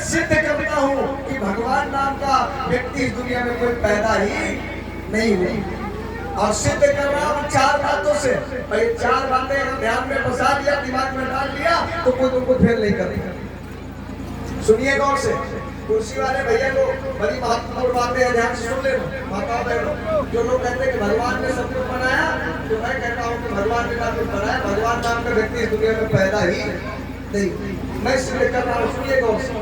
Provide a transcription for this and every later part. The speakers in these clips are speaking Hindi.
सिद्ध करता हूँ कि भगवान नाम का व्यक्ति इस दुनिया में कोई पैदा ही नहीं हुआ। और सिद्ध कर रहा हूँ 4 बातों से। और ये 4 बातें अगर ध्यान में बसा लिया, दिमाग में डाल लिया, तो कोई तुमको फेल नहीं करेगा। सुनिए गौर से, कुर्सी वाले भैया को बड़ी महत्वपूर्ण बातें हैं, ध्यान से सुन ले माताओं बहनों। जो लोग कहते हैं कि भगवान ने सब कुछ बनाया, तो मैं कहता हूँ कि भगवान ने ना कुछ बनाया, भगवान नाम का व्यक्ति इस दुनिया में पैदा ही नहीं। मैं सिद्ध कर रहा हूँ, सुनिए गौर से।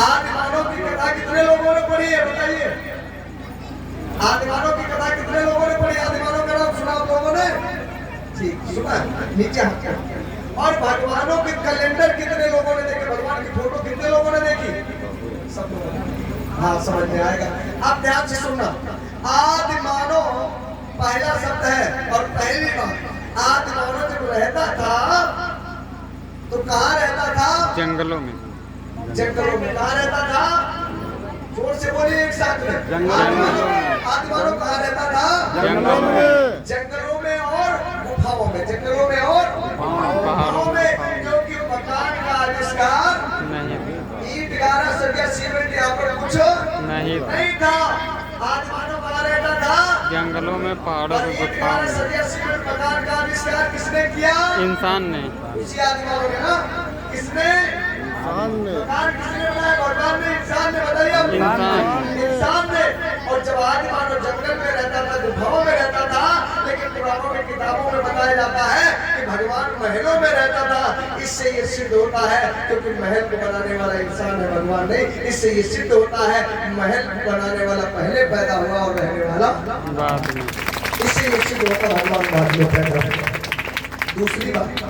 आदिमानव की कथा कितने लोगों ने पढ़ी है बताइए? आदिमानव की कथा कितने लोगों ने पढ़ी? आदिमानव का नाम सुना लोगों ने? ठीक सुना, नीचे हाथ कर। और भगवानों के कैलेंडर कितने लोगों ने देखे? भगवान की फोटो कितने लोगों ने देखी? सब लोगों ने। हाँ, समझ में आएगा। आप ध्यान से सुनना। आदिमानव पहला शब्द है। और पहली बात, आदिमानव जब रहता था तो कहाँ रहता था? जंगलों में। जंगलों में। कहाँ रहता था? जोर से बोलिए एक साथ में। आदिमानव कहाँ रहता था? जंगलों में। जंगलों में और गुफाओं में। जंगलों में और गुफाओं में, क्योंकि मकान का आविष्कार ईंट, गारा, सरिया, सीमेंट यहाँ पर कुछ नहीं था। आदिमानव कहाँ रहता था? जंगलों में, पहाड़ों में, गुफाओं में। सरिया, सीमेंट, मकान का आविष्कार किसने किया? इंसान ने। उसी आदिमानव ने ना। किसने? मकान किसने बनाया? भगवान ने, इंसान ने? बताइए। इंसान ने। और जब आदिमानव जंगल में रहता था, गुफाओं में रहता था, लेकिन पुराणों में, किताबों में बताया जाता है कि भगवान महलों में रहता था। इससे ये सिद्ध होता है, क्योंकि महल को बनाने वाला इंसान है, भगवान नहीं। इससे ये सिद्ध होता है महल को बनाने वाला पहले पैदा हुआ और रहने वाला बाद में। इससे ये सिद्ध होता है भगवान बाद में पैदा हुआ। दूसरी बात,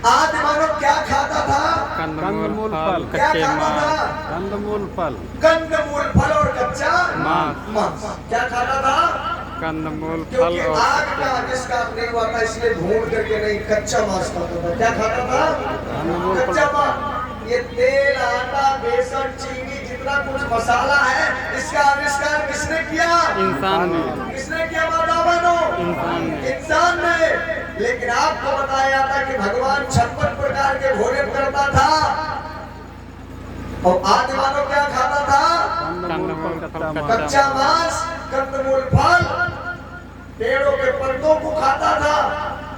आदिमानव क्या खाता था? कंदमूल फल, क्या कच्चे खाता मांस। था? कंदमूल फल, कंदमूल फल और कच्चा मांस। क्या खाता था? कंदमूल फल क्योंकि और आग का आविष्कार नहीं हुआ था, इसलिए भून करके नहीं, कच्चा मांस खाता था। क्या खाता था? कच्चा मांस। ये तेल, आटा, बेसन, चीनी, जितना कुछ मसाला है, इसका आविष्कार किसने किया? इंसान ने। किसने किया माता बहनों? इंसान ने। लेकिन आपको बताया जाता कि भगवान 56 प्रकार के भोजन करता था। और आदिमानव क्या खाता था? कंदमूल फल, कच्चा मांस, कंदमूल फल, पेड़ों के पत्तों को खाता था।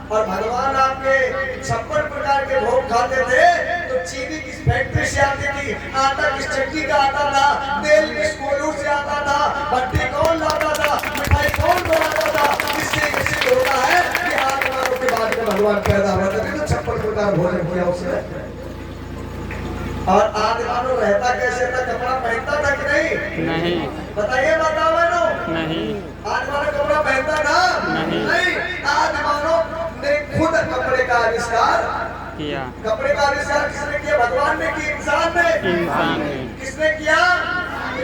और भगवान आपके 56 प्रकार के भोग खाते थे। तो चीनी किस फैक्ट्री से आती थी? आटा किस चक्की का आता था? तेल किस कोयलों से आता था? भट्टी कौन लाता था? मिठाई कौन बनाता था? इससे ये सिद्ध होता है कि आदिमानव के बाद में भगवान पैदा हुआ था। तो 56 प्रकार भोजन किया उसने। और आदिमानव रहता कैसे था? कपड़ा पहनता था कि नहीं? नहीं। बताइए माता बहनों। नहीं। आदिमानव कपड़ा पहनता था? नहीं। आदिमानव ने खुद कपड़े का आविष्कार किया। कपड़े का आविष्कार किसने किया? भगवान ने कि इंसान ने? इंसान ने। किसने किया?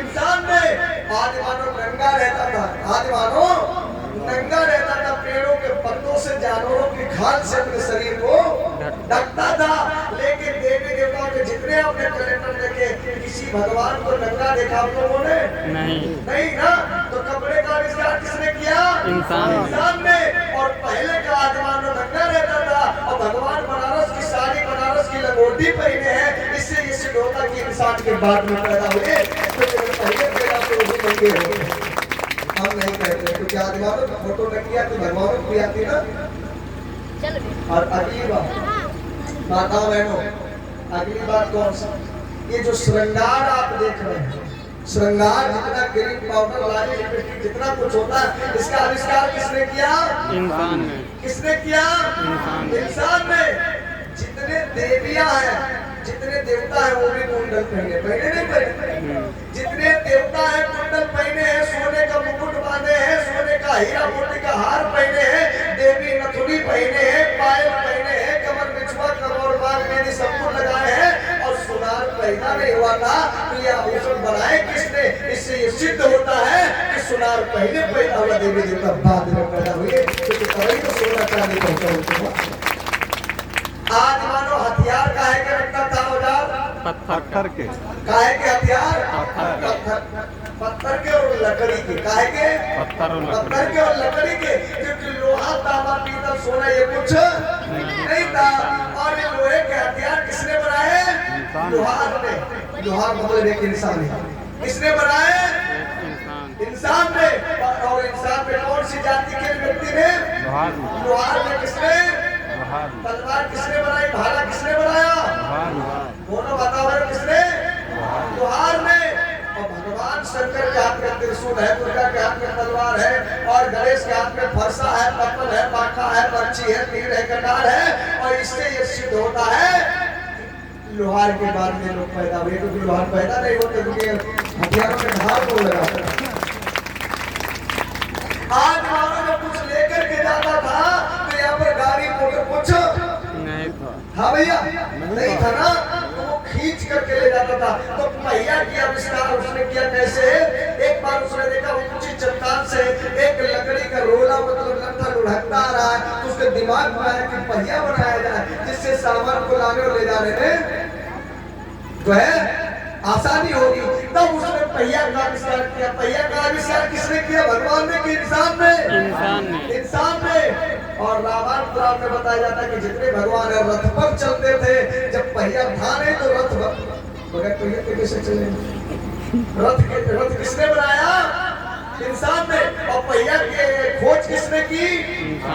इंसान ने। आदिमानव नंगा रहता था। आदिमानव नंगा रहता था, पेड़ों के पत्तों से, जानवरों की खाल से अपने शरीर को ढकता था। लेकिन देवी देवताओं के जितने अपने कैलेंडर देखे, किसी भगवान को नंगा देखा आप लोगों ने? नहीं ना। तो कपड़े का आविष्कार किसने किया? इंसान ने। और पहले का आदिमानव नंगा रहता था, और भगवान बनारस की साड़ी, बनारस की लंगोटी पहने हैं। इससे ये सिद्ध होता कि इंसान के बाद में पैदा हुए। तो पहले पैदा तो वो नंगे हो। हम नहीं कहते, क्योंकि आदिमानव की फोटो नहीं किया तो भगवान को आती ना। और अगली बात माता बहनों, अगली बात कौन सा? ये जो श्रृंगार आप देख रहे हैं, श्रृंगार जितना क्रीम, पाउडर, लाली, लिपस्टिक, जितना कुछ होता है, इसका आविष्कार किसने किया? इंसान ने। किसने किया? इंसान ने। जितने देवियां हैं, जितने देवता हैं, वो भी कुंडल पहने नहीं पहने? जितने देवता हैं कुंडल पहने हैं, सोने का मुकुट बांधे हैं, सोने का हीरा मोती का हार पहने हैं, देवी नथुनी पहने हैं, पायल पहने हैं, कमर बिछुआ, कमर बाग मेहंदी सब कुछ लगाए हैं। और सुनार पैदा नहीं हुआ था, तो ये आभूषण बनाए किसने? इससे ये सिद्ध होता है कि सुनार पहले पैदा हुआ, देवी देवता बाद में पैदा हुए। तो सोना चांदी पहुंचा। आदिमानव हथियार काहे के रखता था? औजार पत्थर के। काहे के हथियार? पत्थर के और लकड़ी के। काहे के? पत्थर के और लकड़ी के। क्योंकि लोहा, तांबा, पीतल, सोना ये कुछ नहीं था। और ये लोहे के हथियार किसने बनाए? लोहार ने। लोहार मतलब एक इंसान है। किसने बनाए? एक इंसान इंसान ने। और इंसान में कौन सी जाति के व्यक्ति ने? लोहार लोहार ने। किसने? लोहार तलवार किसने बनाई? भाला किसने बनाया? लोहार दोनों वातावरण किसने? लोहार ने। और भगवान शंकर के हाथ में त्रिशूल है, दुर्गा के हाथ में तलवार है, और गणेश के हाथ में फरसा है, पत्तल है, पाखा है, पर्ची है, तीर है, कटार है। और इससे ये सिद्ध होता है लोहार के बाद में लोग पैदा हुए, क्योंकि लोहार पैदा नहीं होते, क्योंकि हथियारों में धार को लगाते। आज मानो जो कुछ लेकर के जाता था तो यहाँ पर गाड़ी मोटर कुछ नहीं था। हाँ भैया नहीं था ना, तो वो खींच करके ले जाता था। तो पहिया की आविष्कार उसने किया कैसे? एक बार उसने देखा ऊंची चट्टान से एक लकड़ी का रोला मतलब लट्ठा लुढ़कता आ रहा है, तो उसके दिमाग में आया कि पहिया बनाया जाए जिससे सामान को लाने और ले जाने में जो है आसानी होगी। तब उसने पहिया का आविष्कार किया। पहिया का आविष्कार किसने किया? भगवान ने कि इंसान ने? इंसान ने। इंसान ने। और रामायण पुराण में बताया जाता है कि जितने भगवान है रथ पर चलते थे, जब पहिया था नहीं तो रथ बगैर पहिया के कैसे चलेंगे? रथ किसने बनाया? इंसान ने। और पहिया की खोज किसने की?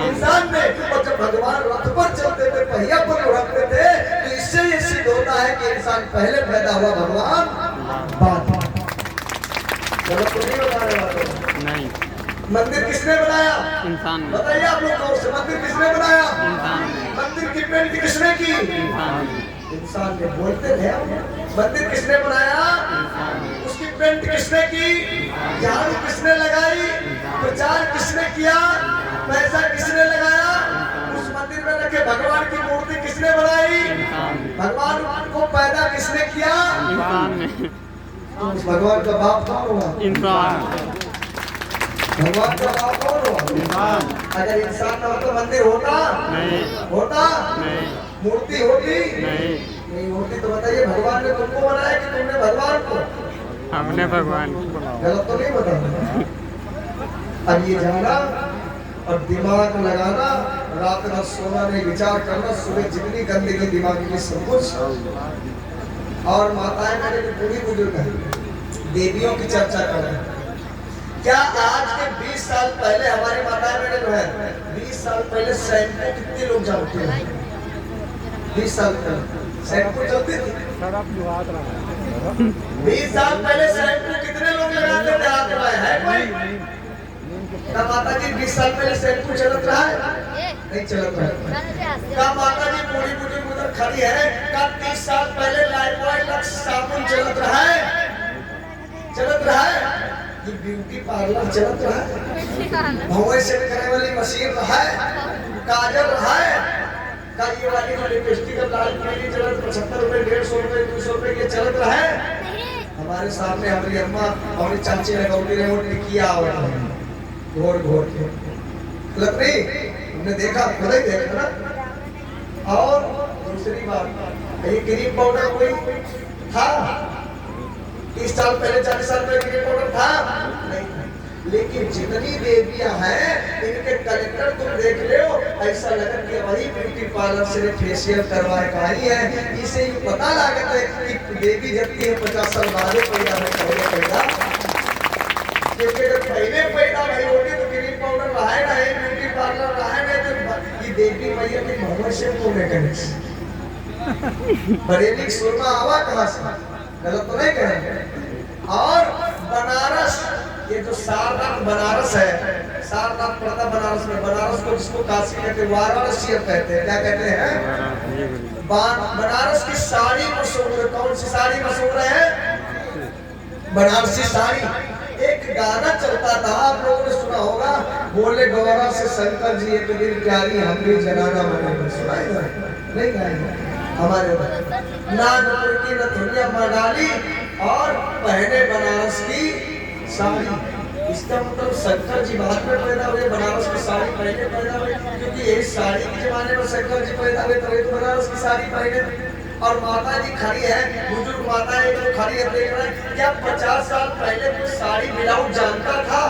इंसान ने। और जब भगवान रथ पर चलते थे, पहिया पर लुढ़कते थे, तो इससे ये सिद्ध होता है कि इंसान पहले पैदा हुआ, भगवान बाद में। गलत तो नहीं बता रहे बात? नहीं। मंदिर किसने बनाया? इंसान ने। बताइए आप लोग गौर से, मंदिर किसने बनाया? इंसान ने। मंदिर की पेंट किसने की? इंसान ने। इंसान ने। बोलते थे मंदिर किसने बनाया? उसकी पेंट किसने की? झाड़ू किसने लगाई? प्रचार किसने किया? पैसा किसने लगाया? उस मंदिर में रखे भगवान की मूर्ति किसने बनाई? भगवान को पैदा किसने किया? इंसान ने। उस भगवान का बाप कौन हुआ? इंसान। भगवान का बाप कौन हुआ? इंसान। अगर इंसान ना हो तो मंदिर होता? नहीं। होता? नहीं। मूर्ति होती? नहीं। नहीं होती। तो बताइए भगवान ने तुमको बनाया कि तुमने भगवान को? हमने भगवान को। गलत तो नहीं बता? अब ये जाना और दिमाग लगाना, रात रात सोना नहीं, विचार करना, सुबह जितनी गंदगी दिमाग की सब कुछ। और माताएं मेरे जो बूढ़ी बुजुर्ग हैं, देवियों की चर्चा कर रहे हैं। क्या आज के 20 साल पहले हमारी माताएं मेरे जो है 20 साल पहले शैम्पू कितने लोग जानते हैं? 20 साल पहले शैम्पू चलती थी। 20 साल पहले शैम्पू कितने लोग लगाते थे? हाथ में है कोई? क्या माता जी 20 साल पहले शैम्पू चलत रहा है? नहीं चलत रहा है। क्या माता जी बूढ़ी बुजुर्ग उधर खड़ी है, क्या 30 साल पहले लाइफबॉय लक्स साबुन चलत रहा है? चलत रहा है? ये ब्यूटी पार्लर चलत रहा है? भौवे से करने वाली मशीन रहा है? काजल रहा है? का ये वाली जो लिपस्टिक लाल पीली चलत 75 रुपए, 150 रुपए, 200 रुपए ये चलत रहा है? हमारे सामने हमारी अम्मा और चाची लगौती रहे वो टिकिया घोर घोर के गलत नहीं, हमने देखा, खुद ही देखा ना। और दूसरी बात, ये क्रीम पाउडर कोई था? 30 साल पहले 40 साल पहले क्रीम पाउडर था? नहीं था। लेकिन जितनी देवियां हैं इनके कलेक्टर तुम देख लो, ऐसा लगा कि वही ब्यूटी पार्लर से फेशियल करवाए आई है। इसे ये पता लागत है कि देवी जबकि है 50 साल बाद पैदा है, पहले पैदा, क्योंकि जब पहले पैदा नहीं होगी तो क्रीम पाउडर रहा है नहीं, ब्यूटी पार्लर रहा है नहीं, तो ये देवी मैया की मोहम्मद से तो मैकेनिक्स बरेली सुरमा आवा कहाँ से? गलत तो नहीं कह रहे। और बनारस, ये जो सारनाथ बनारस है, सारनाथ पड़ता बनारस में, बनारस को जिसको काशी कहते हैं, वाराणसी कहते हैं, क्या कहते हैं? बनारस की साड़ी मशहूर है। कौन सी साड़ी मशहूर है? बनारसी साड़ी। एक गाना चलता था, आप लोगों ने सुना होगा, बोले गौरा से शंकर जी एक दिन प्यारी हम भी जनाना बने। सुनाएगा? नहीं गाएगा? हमारे नागपुर की नथुनिया मनाली और पहने बनारस की साड़ी। इसका मतलब शंकर जी बाद में पैदा हुए, बनारस की साड़ी पहले पैदा हुए, क्योंकि यही साड़ी के जमाने में शंकर जी पैदा हुए, तभी तो बनारस की साड़ी पहने। और माता जी खड़ी है, बुजुर्ग माता है जो खड़ी है, देख रहे हैं क्या 50 साल पहले कोई साड़ी विदाउट जानता था?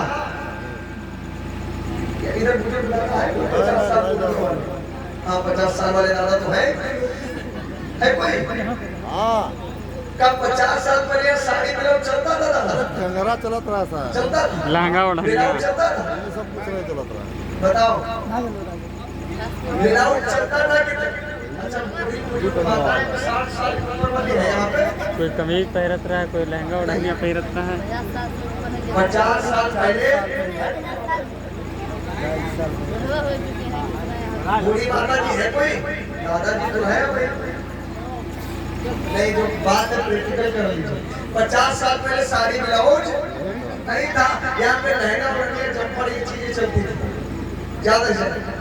इधर बुजुर्ग दादा है 50 साल वाले? हाँ 50 साल वाले दादा तो है कोई? हाँ कब 50 साल पहले साड़ी ब्लाउज चलता था दादा? घंगरा चलत रहा था। चलता था? लहंगा ओढ़निया ब्लाउज चलता था? ये सब कुछ नहीं चलत रहा। बताओ ब्लाउज चलता था कि अच्छा पूरी माताएं 60 साल की उम्र वाली है यहाँ पे? कोई कमीज पहनत रहा है, कोई लहंगा ओढ़निया पहनत रहा है। 50 साल पहले बूढ़ी माता जी है कोई? दादाजी तो है भाई। नहीं जो बात है प्रैक्टिकल कर लीजिए। 50 साल पहले साड़ी ब्लाउज नहीं था, यहाँ पे लहंगा ओढ़निया जम्पर ये चीजें चलती थी ज्यादा से ज्यादा।